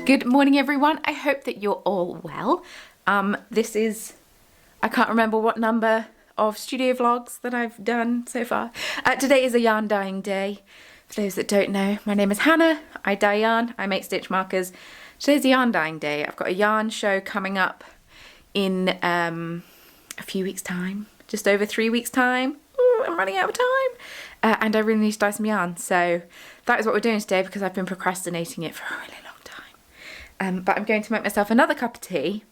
Good morning everyone, I hope that you're all well. This is, I can't remember what number of studio vlogs that I've done so far. Today is a yarn dyeing day. For those that don't know, my name is Hannah, I dye yarn, I make stitch markers. Today's a yarn dyeing day. I've got a yarn show coming up in a few weeks time, just over 3 weeks time. Ooh, I'm running out of time. And I really need to dye some yarn, so that is what we're doing today because I've been procrastinating it for a really long time. But I'm going to make myself another cup of tea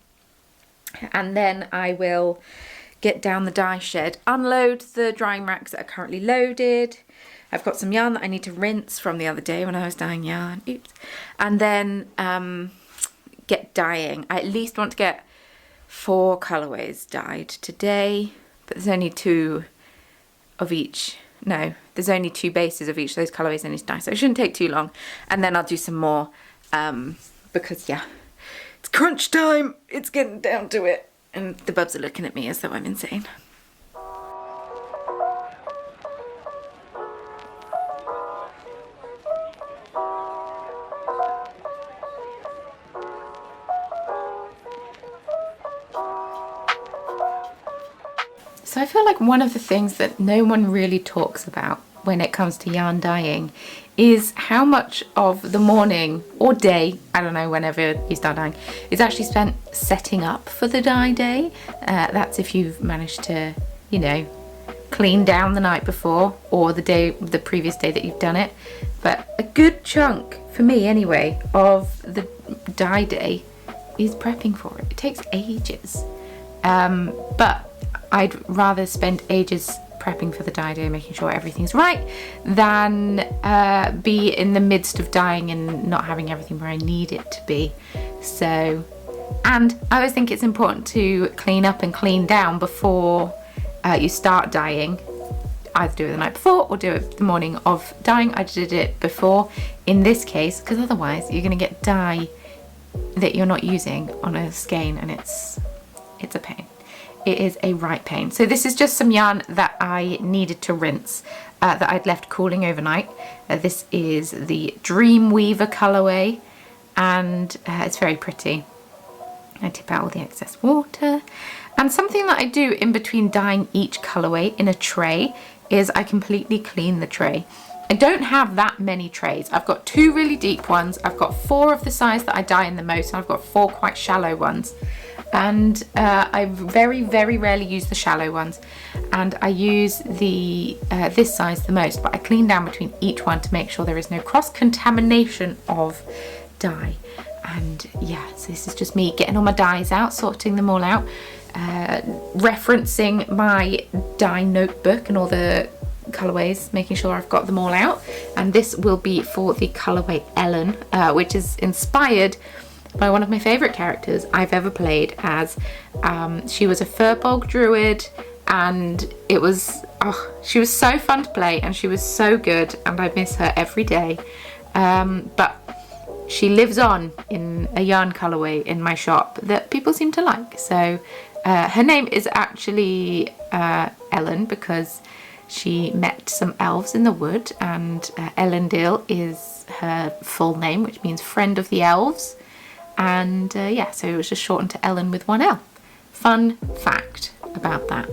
and then I will get down the dye shed, unload the drying racks that are currently loaded. I've got some yarn that I need to rinse from the other day when I was dyeing yarn. Oops. And then get dyeing. I at least want to get 4 colourways dyed today, but there's only 2 of each. No, there's only 2 bases of each of those colourways I need to dye, so it shouldn't take too long. And then I'll do some more because yeah, it's crunch time. It's getting down to it. And the bubs are looking at me as though I'm insane. So I feel like one of the things that no one really talks about when it comes to yarn dyeing is how much of the morning or day, I don't know, whenever you start dyeing, is actually spent setting up for the dye day. That's if you've managed to, you know, clean down the night before or the previous day that you've done it. But a good chunk, for me anyway, of the dye day is prepping for it. It takes ages. But I'd rather spend ages prepping for the dye day, making sure everything's right, than be in the midst of dyeing and not having everything where I need it to be. So, and I always think it's important to clean up and clean down before you start dyeing. Either do it the night before or do it the morning of dyeing. I did it before in this case, because otherwise you're going to get dye that you're not using on a skein and it's a pain. It is a right pain. So this is just some yarn that I needed to rinse that I'd left cooling overnight. This is the Dreamweaver colourway and it's very pretty. I tip out all the excess water. And something that I do in between dyeing each colourway in a tray is I completely clean the tray. I don't have that many trays. I've got 2 really deep ones. I've got 4 of the size that I dye in the most, and I've got 4 quite shallow ones. And I very rarely use the shallow ones, and I use the this size the most, but I clean down between each one to make sure there is no cross-contamination of dye. And yeah, so this is just me getting all my dyes out, sorting them all out, referencing my dye notebook and all the colourways, making sure I've got them all out. And this will be for the colourway Ellen, which is inspired by one of my favourite characters I've ever played as. She was a Furbolg druid, and it was, oh, she was so fun to play and she was so good, and I miss her every day. But she lives on in a yarn colourway in my shop that people seem to like. So her name is actually Ellen because she met some elves in the wood, and Ellendil is her full name, which means friend of the elves. And yeah, so it was just shortened to Ellen with 1 L. Fun fact about that.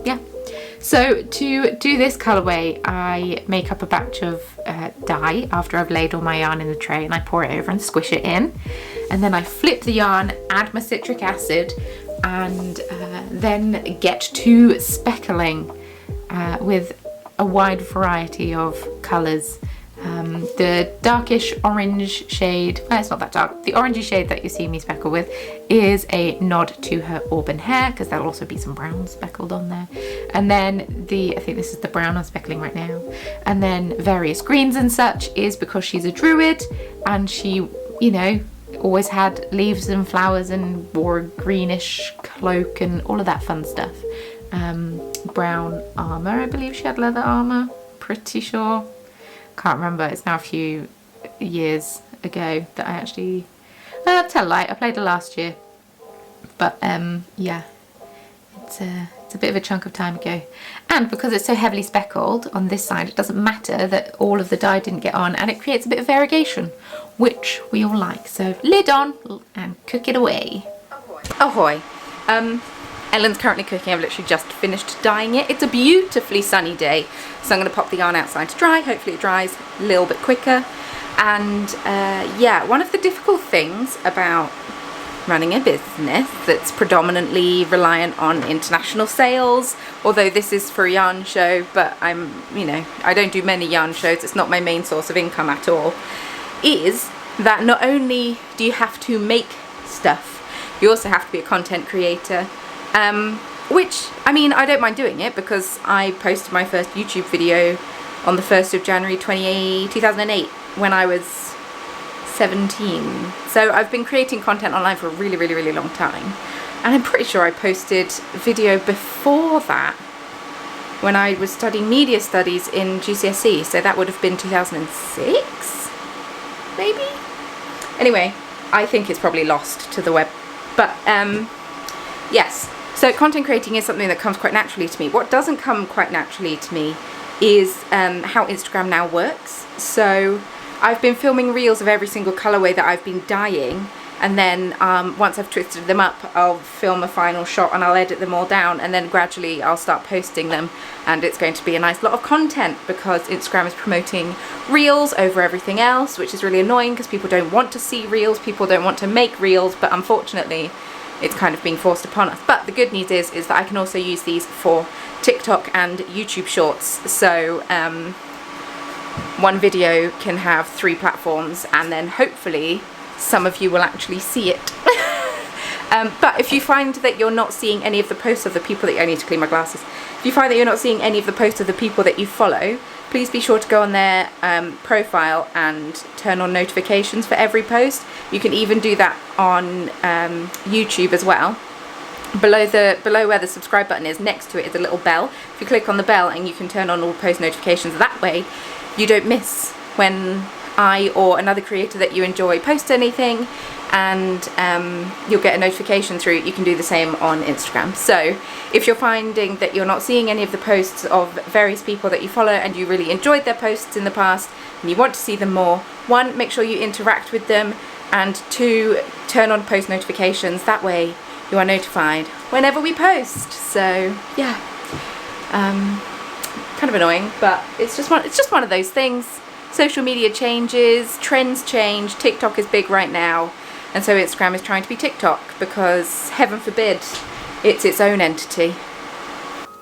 Yeah. So to do this colourway, I make up a batch of dye after I've laid all my yarn in the tray, and I pour it over and squish it in. And then I flip the yarn, add my citric acid, and then get to speckling with a wide variety of colours. The darkish orange shade, well, it's not that dark, the orangey shade that you see me speckle with is a nod to her auburn hair, because there'll also be some brown speckled on there. And then I think this is the brown I'm speckling right now. And then various greens and such is because she's a druid and she, you know, always had leaves and flowers and wore a greenish cloak and all of that fun stuff. Brown armour, I believe she had leather armour, pretty sure. Can't remember, it's now a few years ago that I actually, tell a lie, I played it last year. But yeah, it's a It's a bit of a chunk of time ago. And because it's so heavily speckled on this side, it doesn't matter that all of the dye didn't get on, and it creates a bit of variegation, which we all like. So lid on and cook it away. Ahoy. Ellen's currently cooking. I've literally just finished dyeing it. It's a beautifully sunny day, so I'm going to pop the yarn outside to dry. Hopefully it dries a little bit quicker. And yeah, one of the difficult things about running a business that's predominantly reliant on international sales, although this is for a yarn show, but I don't do many yarn shows, it's not my main source of income at all, is that not only do you have to make stuff, you also have to be a content creator, which, I don't mind doing it because I posted my first YouTube video on the 1st of January 2008 when I was 17. So I've been creating content online for a really, really, really long time. And I'm pretty sure I posted a video before that when I was studying media studies in GCSE. So that would have been 2006, maybe? Anyway, I think it's probably lost to the web. But yes, so content creating is something that comes quite naturally to me. What doesn't come quite naturally to me is how Instagram now works. So I've been filming reels of every single colourway that I've been dyeing, and then once I've twisted them up, I'll film a final shot and I'll edit them all down, and then gradually I'll start posting them, and it's going to be a nice lot of content because Instagram is promoting reels over everything else, which is really annoying because people don't want to see reels, people don't want to make reels, but unfortunately it's kind of being forced upon us. But the good news is that I can also use these for TikTok and YouTube shorts, so one video can have 3 platforms, and then hopefully some of you will actually see it. But if you find that you're not seeing any of the posts of the people that I need to clean my glasses. If you find that you're not seeing any of the posts of the people that you follow, please be sure to go on their profile and turn on notifications for every post. You can even do that on YouTube as well. Below where the subscribe button is, next to it is a little bell. If you click on the bell, and you can turn on all post notifications that way, you don't miss when I or another creator that you enjoy post anything, and you'll get a notification through. You can do the same on Instagram. So if you're finding that you're not seeing any of the posts of various people that you follow and you really enjoyed their posts in the past and you want to see them more, 1, make sure you interact with them, and 2, turn on post notifications. That way you are notified whenever we post. So yeah, kind of annoying, but it's just one of those things. Social media changes, trends change, TikTok is big right now, and so Instagram is trying to be TikTok because, heaven forbid, it's its own entity.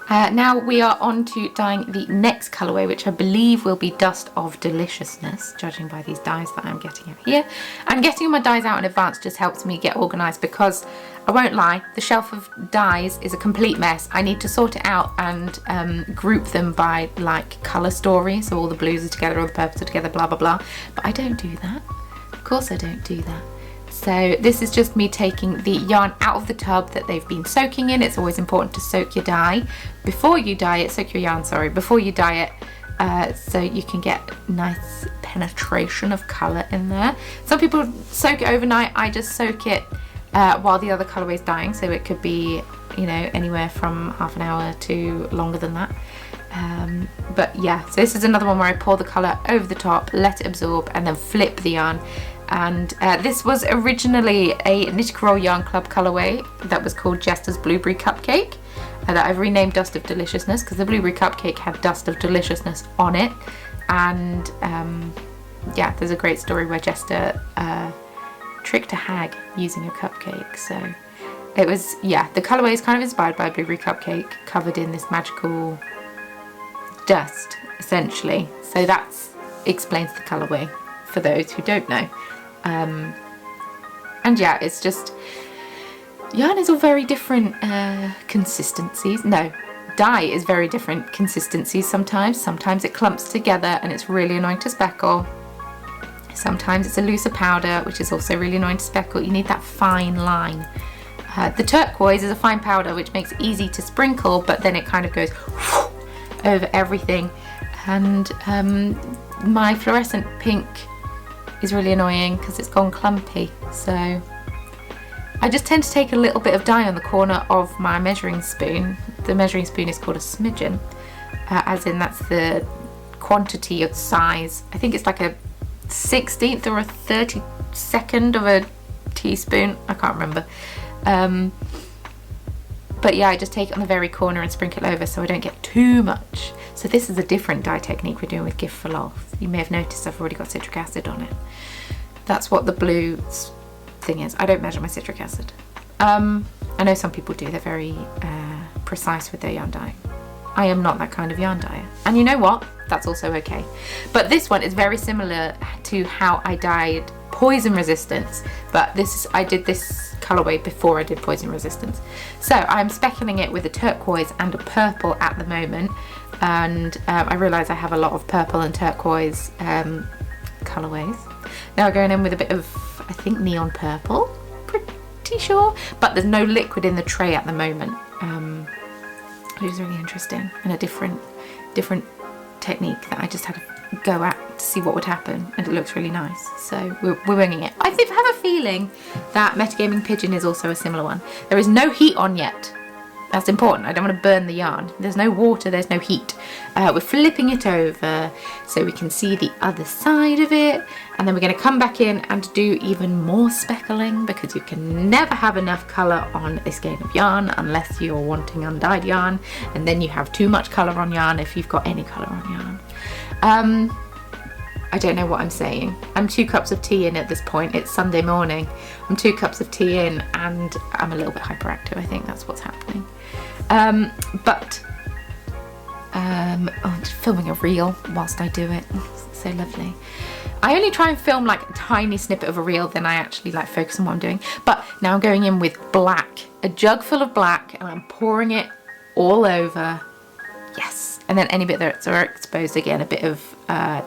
Now we are on to dyeing the next colourway, which I believe will be Dust of Deliciousness, judging by these dyes that I'm getting out here. And getting my dyes out in advance just helps me get organised because, I won't lie, the shelf of dyes is a complete mess. I need to sort it out and group them by like colour story, so all the blues are together, all the purples are together, blah blah blah. But I don't do that. Of course I don't do that. So this is just me taking the yarn out of the tub that they've been soaking in. It's always important to soak your dye before you dye it, soak your yarn, sorry, before you dye it, so you can get nice penetration of colour in there. Some people soak it overnight. I just soak it while the other colourway is dyeing, so it could be, anywhere from half an hour to longer than that. But yeah, so this is another one where I pour the colour over the top, let it absorb, and then flip the yarn. And this was originally a Knit Roll Yarn Club colourway that was called Jester's Blueberry Cupcake, that I've renamed Dust of Deliciousness because the Blueberry Cupcake had Dust of Deliciousness on it. And yeah, there's a great story where Jester tricked a hag using a cupcake. So it was, yeah, the colourway is kind of inspired by Blueberry Cupcake, covered in this magical dust, essentially. So that explains the colourway for those who don't know. And yeah, it's just, yarn is all very different consistencies. No, dye is very different consistencies sometimes. Sometimes it clumps together and it's really annoying to speckle. Sometimes it's a looser powder, which is also really annoying to speckle. You need that fine line. The turquoise is a fine powder, which makes it easy to sprinkle, but then it kind of goes over everything. And my fluorescent pink is really annoying because it's gone clumpy. So I just tend to take a little bit of dye on the corner of my measuring spoon. The measuring spoon is called a smidgen, as in that's the quantity of size. I think it's like a 16th or a 32nd of a teaspoon. I can't remember. But yeah, I just take it on the very corner and sprinkle it over so I don't get too much. So this is a different dye technique we're doing with Gift for Lolth. You may have noticed I've already got citric acid on it. That's what the blue thing is. I don't measure my citric acid. I know some people do. They're very precise with their yarn dye. I am not that kind of yarn dyer. And you know what? That's also okay. But this one is very similar to how I dyed Poison Resistance, but I did this colourway before I did Poison Resistance. So I'm speckling it with a turquoise and a purple at the moment, and I realise I have a lot of purple and turquoise colourways. Now I'm going in with a bit of, I think, neon purple, pretty sure, but there's no liquid in the tray at the moment, which is really interesting, and a different technique that I just had to go at to see what would happen, and it looks really nice, so we're winging it. I have a feeling that Metagaming Pigeon is also a similar one. There is no heat on yet. That's important. I don't want to burn the yarn. There's no water, there's no heat. We're flipping it over so we can see the other side of it, and then we're going to come back in and do even more speckling, because you can never have enough colour on a skein of yarn unless you're wanting undyed yarn, and then you have too much colour on yarn if you've got any colour on yarn. I don't know what I'm saying. I'm 2 cups of tea in at this point. It's Sunday morning. I'm 2 cups of tea in and I'm a little bit hyperactive. I think that's what's happening. I'm just filming a reel whilst I do it. It's so lovely. I only try and film like a tiny snippet of a reel, then I actually like focus on what I'm doing. But now I'm going in with black, a jug full of black, and I'm pouring it all over. Yes. And then any bit that's exposed, again, a bit of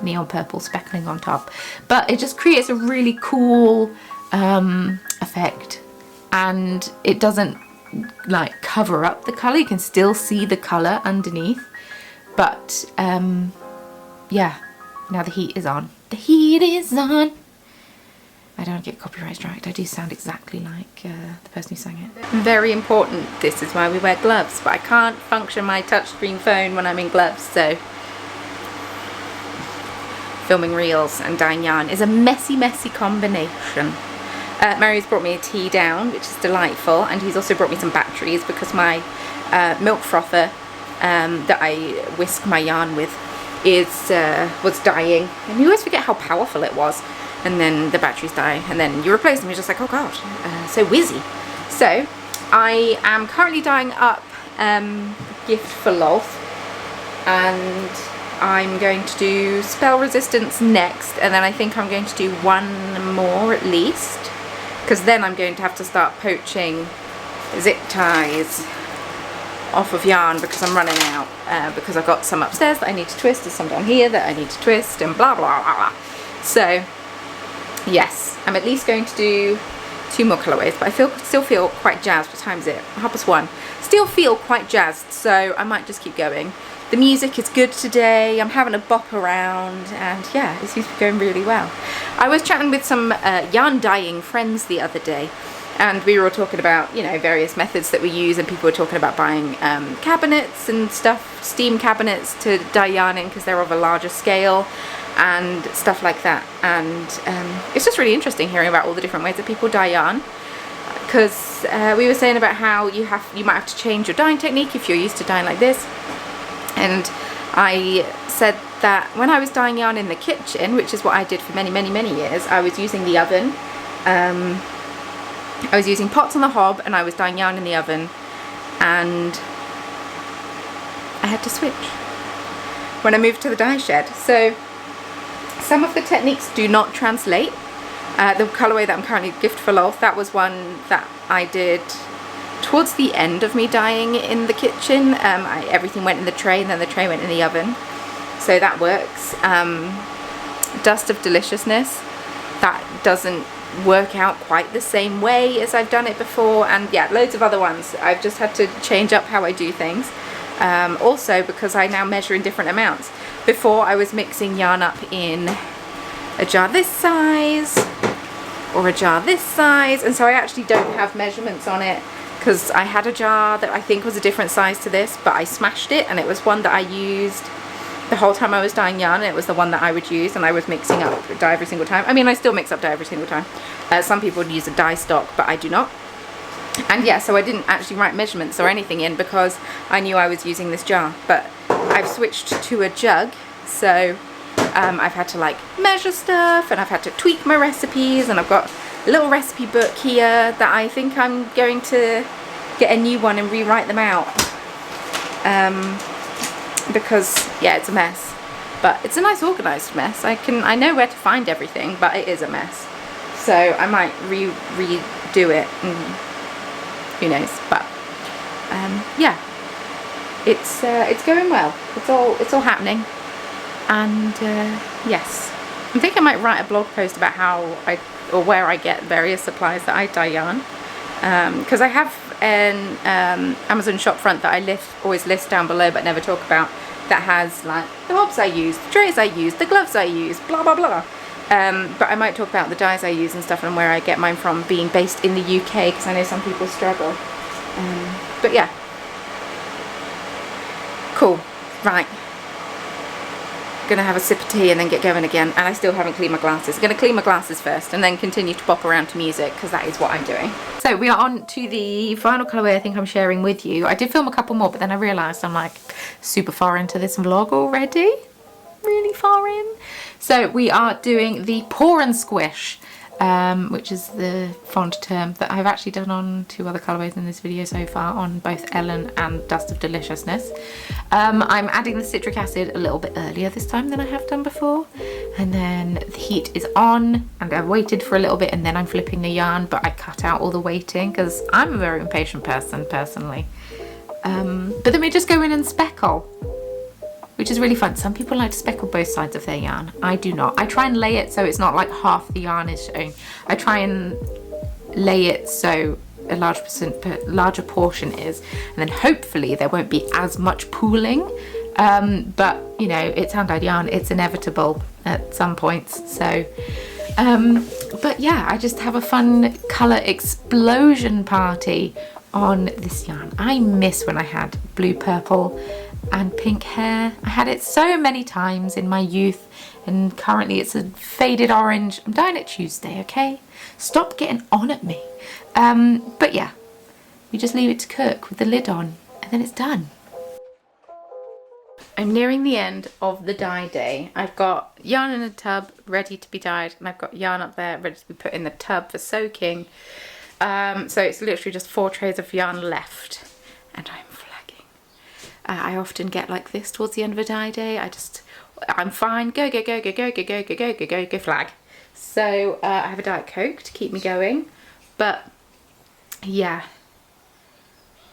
neon purple speckling on top. But it just creates a really cool effect, and it doesn't like cover up the colour. You can still see the colour underneath, but yeah, now the heat is on. The heat is on. I don't get copyright striked. I do sound exactly like the person who sang it. Very important. This is why we wear gloves, but I can't function my touchscreen phone when I'm in gloves, so filming reels and dyeing yarn is a messy, messy combination. Mary's brought me a tea down, which is delightful, and he's also brought me some batteries because my milk frother that I whisk my yarn with was dying, and you always forget how powerful it was. And then the batteries die, and then you replace them. You're just like, oh god, so whizzy. So I am currently dyeing up Gift for Lolth, and I'm going to do Spell Resistance next, and then I think I'm going to do one more at least, because then I'm going to have to start poaching zip ties off of yarn because I'm running out, because I've got some upstairs that I need to twist, there's some down here that I need to twist, and blah blah blah blah. So yes, I'm at least going to do 2 more colourways, but I still feel quite jazzed. What time is it? 1:30. Still feel quite jazzed, so I might just keep going. The music is good today. I'm having a bop around, and yeah, it seems to be going really well. I was chatting with some yarn dyeing friends the other day, and we were all talking about, you know, various methods that we use, and people were talking about buying cabinets and stuff, steam cabinets to dye yarn in because they're of a larger scale and stuff like that. And it's just really interesting hearing about all the different ways that people dye yarn, because we were saying about how you might have to change your dyeing technique if you're used to dyeing like this. And I said that when I was dyeing yarn in the kitchen, which is what I did for many, many, many years, I was using the oven. I was using pots on the hob, and I was dyeing yarn in the oven, and I had to switch when I moved to the dye shed. So some of the techniques do not translate. The colourway that I'm currently Gift for Lolth, that was one that I did towards the end of me dyeing in the kitchen. Everything went in the tray, and then the tray went in the oven, so that works. Dust of Deliciousness, that doesn't work out quite the same way as I've done it before, and yeah, loads of other ones. I've just had to change up how I do things, also because I now measure in different amounts. Before I was mixing yarn up in a jar this size, or a jar this size, and so I actually don't have measurements on it because I had a jar that I think was a different size to this, but I smashed it, and it was one that I used the whole time I was dyeing yarn, and it was the one that I would use, and I was mixing up dye every single time. I mean, I still mix up dye every single time. Some people would use a dye stock, but I do not. And yeah, so I didn't actually write measurements or anything in because I knew I was using this jar, but I've switched to a jug, so I've had to like measure stuff, and I've had to tweak my recipes, and I've got a little recipe book here that I think I'm going to get a new one and rewrite them out, because yeah, it's a mess, but it's a nice organized mess. I know where to find everything, but it is a mess, so I might redo it, and who knows. But yeah, it's going well. It's all happening. And yes, I think I might write a blog post about where I get various supplies that I dye yarn, because I have an Amazon shop front that I always list down below but never talk about, that has like the hobs I use, the trays I use, the gloves I use, blah blah blah. But I might talk about the dyes I use and stuff, and where I get mine from, being based in the UK, because I know some people struggle. But yeah, cool. Right, gonna have a sip of tea and then get going again, and I still haven't cleaned my glasses. I'm gonna clean my glasses first and then continue to bop around to music, because that is what I'm doing. So we are on to the final colourway I think I'm sharing with you. I did film a couple more, but then I realised I'm like super far into this vlog already. Really far in. So we are doing the Pour and Squish, which is the font term that I've actually done on 2 other colourways in this video so far, on both Ellen and Dust of Deliciousness. I'm adding the citric acid a little bit earlier this time than I have done before, and then the heat is on, and I've waited for a little bit, and then I'm flipping the yarn, but I cut out all the waiting because I'm a very impatient person personally. But then we just go in and speckle, which is really fun. Some people like to speckle both sides of their yarn. I do not. I try and lay it so it's not like half the yarn is showing. I try and lay it so a larger portion is, and then hopefully there won't be as much pooling. But you know, it's hand-dyed yarn, it's inevitable at some points. So but yeah, I just have a fun colour explosion party on this yarn. I miss when I had blue, purple and pink hair. I had it so many times in my youth, and currently it's a faded orange. I'm dyeing it Tuesday, okay? Stop getting on at me. But yeah, we just leave it to cook with the lid on, and then it's done. I'm nearing the end of the dye day. I've got yarn in a tub ready to be dyed, and I've got yarn up there ready to be put in the tub for soaking. So it's literally just 4 trays of yarn left, and I'm flagging. I often get like this towards the end of a dye day. I'm fine. Go flag. So I have a Diet Coke to keep me going, but yeah,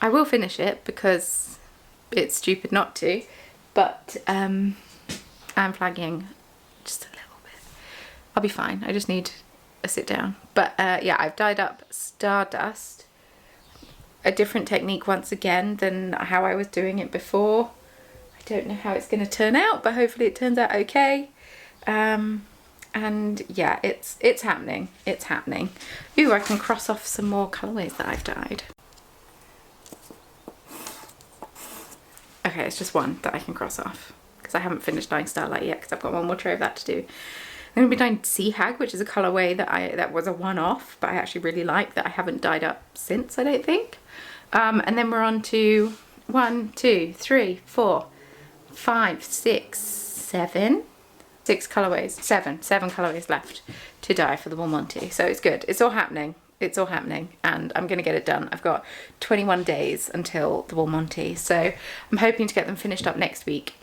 I will finish it because it's stupid not to. But I'm flagging just a little bit. I'll be fine. I just need a sit down. But yeah, I've dyed up Stardust. A different technique once again than how I was doing it before. I don't know how it's going to turn out, but hopefully it turns out okay. And yeah, it's happening. It's happening. Ooh, I can cross off some more colourways that I've dyed. Okay, it's just one that I can cross off because I haven't finished dyeing Starlight yet, because I've got one more tray of that to do. I'm going to be dyeing Sea Hag, which is a colourway that was a one-off, but I actually really like, that I haven't dyed up since, I don't think. And then we're on to 1, 2, 3, 4, 5, 6, 7. 6 colourways, 7 colourways left to dye for the Wool Monty. So it's good. It's all happening. It's all happening, and I'm going to get it done. I've got 21 days until the Wool Monty, so I'm hoping to get them finished up next week.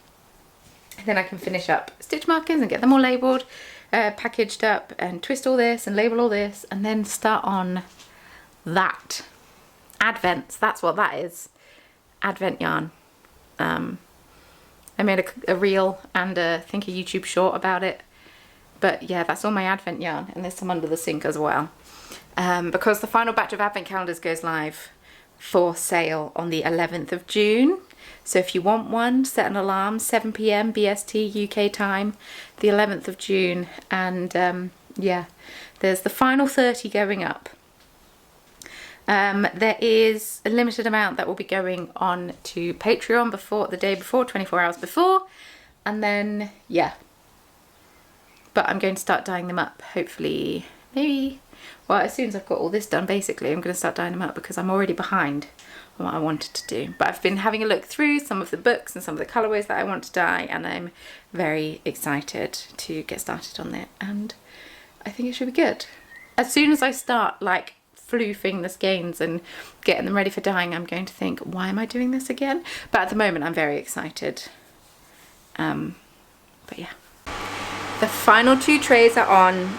And then I can finish up stitch markers and get them all labelled, packaged up, and twist all this and label all this, and then start on that. Advents, that's what that is. Advent yarn. I made a reel and I think a YouTube short about it. But yeah, that's all my Advent yarn, and there's some under the sink as well. Because the final batch of Advent calendars goes live for sale on the 11th of June. So if you want one, set an alarm, 7 PM BST UK time, the 11th of June. And yeah, there's the final 30 going up. There is a limited amount that will be going on to Patreon the day before, 24 hours before, and then, yeah. But I'm going to start dyeing them up, hopefully, maybe, well, as soon as I've got all this done, basically, I'm going to start dyeing them up because I'm already behind on what I wanted to do. But I've been having a look through some of the books and some of the colourways that I want to dye, and I'm very excited to get started on it, and I think it should be good. As soon as I start, like, floofing the skeins and getting them ready for dyeing, I'm going to think, why am I doing this again? But at the moment, I'm very excited. But yeah. The final 2 trays are on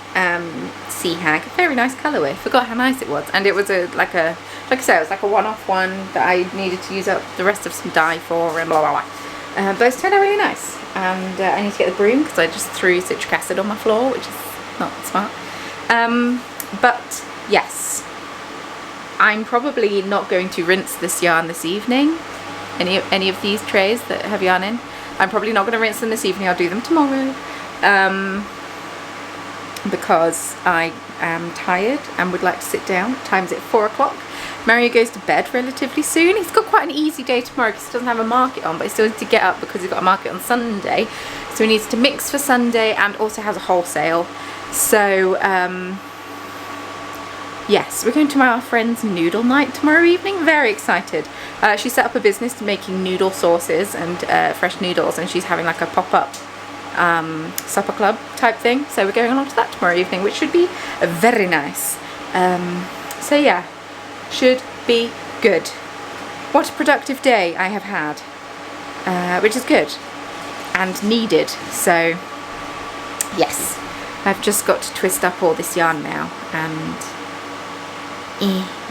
Sea Hag. Very nice colourway. Forgot how nice it was. And it was like I said, it was like a one-off one that I needed to use up the rest of some dye for, and blah, blah, blah. But it's turned out really nice. And I need to get the broom because I just threw citric acid on my floor, which is not smart. But yes, I'm probably not going to rinse this yarn this evening. Any of these trays that have yarn in, I'm probably not going to rinse them this evening. I'll do them tomorrow. Because I am tired and would like to sit down. Time's at 4 o'clock. Mario goes to bed relatively soon. He's got quite an easy day tomorrow because he doesn't have a market on, but he still needs to get up because he's got a market on Sunday. So he needs to mix for Sunday and also has a wholesale. So, yes, we're going to our friend's noodle night tomorrow evening. Very excited. She set up a business making noodle sauces and fresh noodles, and she's having like a pop-up supper club type thing. So we're going along to that tomorrow evening, which should be very nice. So yeah, should be good. What a productive day I have had, which is good and needed. So yes, I've just got to twist up all this yarn now, and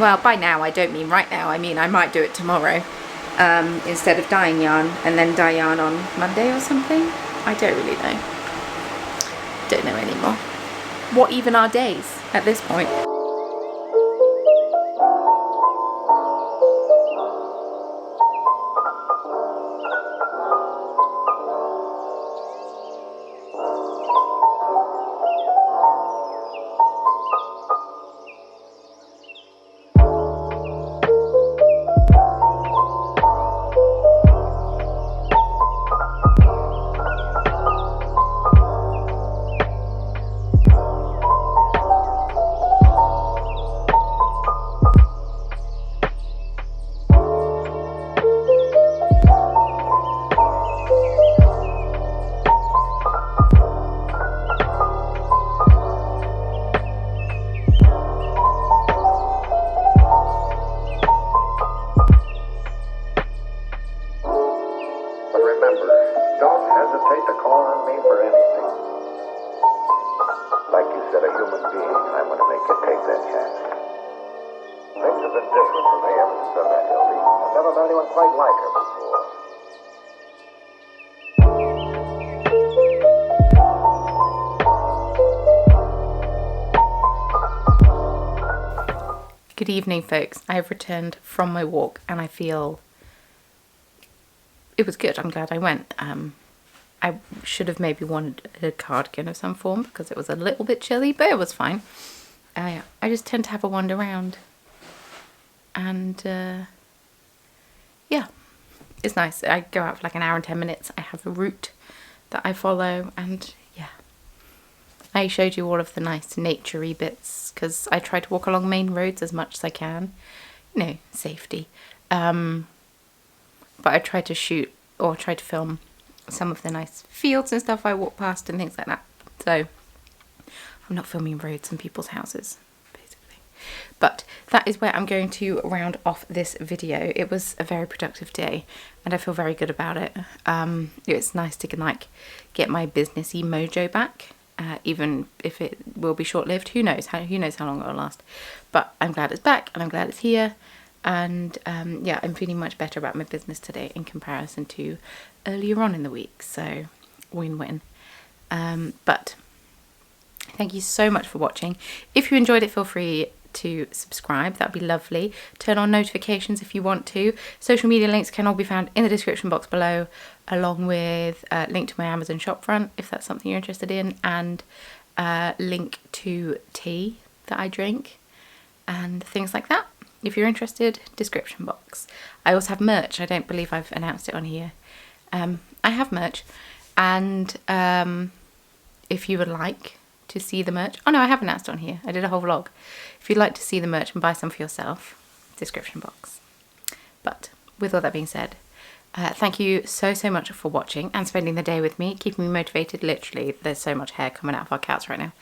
well, by now I don't mean right now, I mean I might do it tomorrow, instead of dyeing yarn and then dye yarn on Monday or something. I don't really know. Don't know anymore. What even are days at this point? Good evening, folks. I have returned from my walk and I feel it was good. I'm glad I went. I should have maybe worn a cardigan of some form because it was a little bit chilly, but it was fine. I just tend to have a wander around, and yeah, it's nice. I go out for like an hour and 10 minutes. I have a route that I follow, and yeah, I showed you all of the nice nature-y bits because I try to walk along main roads as much as I can, you know, safety. But I try to shoot or try to film some of the nice fields and stuff I walk past and things like that. So I'm not filming roads and people's houses, basically. But that is where I'm going to round off this video. It was a very productive day and I feel very good about it. It's nice to like get my businessy mojo back. Even if it will be short-lived, who knows how long it'll last. But I'm glad it's back and I'm glad it's here, and yeah, I'm feeling much better about my business today in comparison to earlier on in the week, so win-win. But thank you so much for watching. If you enjoyed it, feel free to subscribe, that'd be lovely. Turn on notifications if you want to. Social media links can all be found in the description box below, along with a link to my Amazon shopfront if that's something you're interested in, and link to tea that I drink and things like that. If you're interested, description box. I also have merch. I don't believe I've announced it on here. I have merch, and if you would like to see the merch, oh no, I have announced it on here. I did a whole vlog. If you'd like to see the merch and buy some for yourself, description box. But with all that being said, thank you so much for watching and spending the day with me, keeping me motivated. Literally, there's so much hair coming out of our couch right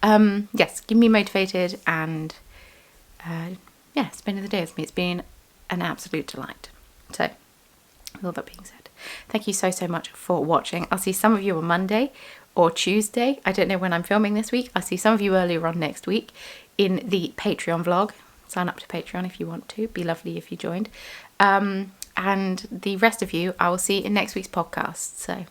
now. Yes, keep me motivated and yeah, spending the day with me. It's been an absolute delight. So, with all that being said, thank you so much for watching. I'll see some of you on Monday or Tuesday. I don't know when I'm filming this week. I'll see some of you earlier on next week in the Patreon vlog. Sign up to Patreon if you want to. Be lovely if you joined. And the rest of you, I will see in next week's podcast. So